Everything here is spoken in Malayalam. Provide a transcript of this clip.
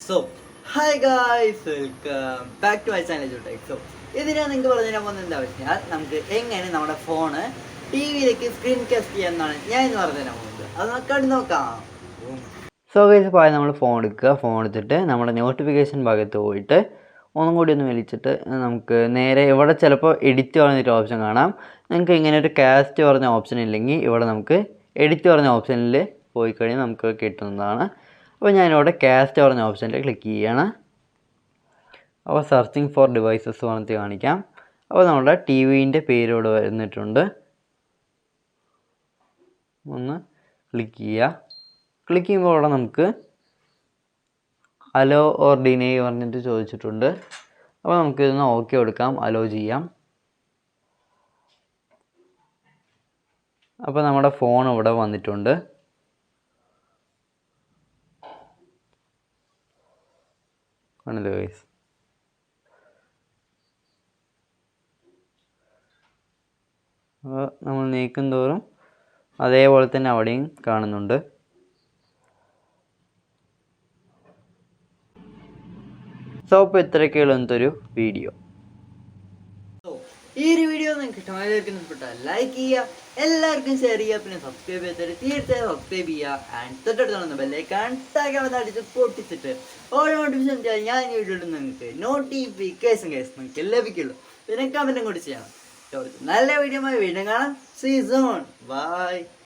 So, hi guys, welcome back to my channel LIJUTECHZZz. So, ഇതിനാ നിങ്ങൾക്ക് പറഞ്ഞു തരാൻ പോകുന്നത് എന്താ വെച്ചാൽ നമുക്ക് എങ്ങനെ നമ്മുടെ ഫോണ് ടി വിയിലേക്ക് സ്ക്രീൻ കാസ്റ്റ് ചെയ്യാമെന്നാണ് ഞാൻ ഇന്ന് പറഞ്ഞു തരാൻ പോകുന്നത്. അത് നമുക്ക് കണ്ടു നോക്കാം. സോ ഗൈസ്, ഇപ്പോൾ നമ്മൾ ഫോൺ എടുക്കുക. ഫോൺ എടുത്തിട്ട് നമ്മുടെ നോട്ടിഫിക്കേഷൻ ഭാഗത്ത് പോയിട്ട് ഒന്നും കൂടി ഒന്ന് വലിച്ചിട്ട് നമുക്ക് നേരെ ഇവിടെ ചിലപ്പോൾ എഡിറ്റ് പറഞ്ഞൊരു ഓപ്ഷൻ കാണാം. നിങ്ങൾക്ക് ഇങ്ങനെ ഒരു കാസ്റ്റ് പറഞ്ഞ ഓപ്ഷൻ ഇല്ലെങ്കിൽ ഇവിടെ നമുക്ക് എഡിറ്റ് പറഞ്ഞ ഓപ്ഷനിൽ പോയി കഴിഞ്ഞാൽ നമുക്ക് കിട്ടുന്നതാണ്. അപ്പോൾ ഞാനിവിടെ കാസ്റ്റ് പറഞ്ഞ ഓപ്ഷനിൽ ക്ലിക്ക് ചെയ്യുകയാണ്. അപ്പോൾ സെർച്ചിങ് ഫോർ ഡിവൈസസ് പറഞ്ഞിട്ട് കാണിക്കാം. അപ്പോൾ നമ്മുടെ ടി വിൻ്റെ പേര് ഇവിടെ വന്നിട്ടുണ്ട്. ഒന്ന് ക്ലിക്ക് ചെയ്യുക. ക്ലിക്ക് ചെയ്യുമ്പോൾ ഇവിടെ നമുക്ക് അലോ ഓർ ഡിനേ പറഞ്ഞിട്ട് ചോദിച്ചിട്ടുണ്ട്. അപ്പോൾ നമുക്കിതൊന്ന് ഓക്കെ കൊടുക്കാം, അലോ ചെയ്യാം. അപ്പോൾ നമ്മുടെ ഫോൺ ഇവിടെ വന്നിട്ടുണ്ട്. കണ്ടല്ലോ ഗൈസ്. അപ്പോൾ നമ്മൾ നീക്കും തോറും അതേപോലെ തന്നെ അവിടെയും കാണുന്നുണ്ട്. സോ ഇപ്പോൾ ഇത്രയൊക്കെയുള്ള എന്തൊരു വീഡിയോ. ഈ ഒരു വീഡിയോ നിങ്ങൾക്ക് ഇഷ്ടമായിരിക്കും ലൈക്ക് ചെയ്യുക, എല്ലാവർക്കും ഷെയർ ചെയ്യുക, പിന്നെ സബ്സ്ക്രൈബ് ചെയ്തിട്ട് തീർച്ചയായും സബ്സ്ക്രൈബ് ചെയ്യുക. ആൻഡ് തൊട്ടടുത്ത് ബെല്ലൈക്കൺ അടിച്ച് പൊട്ടിച്ചിട്ട് ഓരോ നോട്ടിഫിക്കേഷൻ ഞാൻ ഈ വീഡിയോ നിങ്ങൾക്ക് നോട്ടിഫിക്കേഷൻ നിങ്ങൾക്ക് ലഭിക്കുള്ളൂ. പിന്നെ കമൻറ്റും കൂടി ചെയ്യണം. നല്ല വീഡിയോ വീണ്ടും കാണാം. See soon. ബൈ.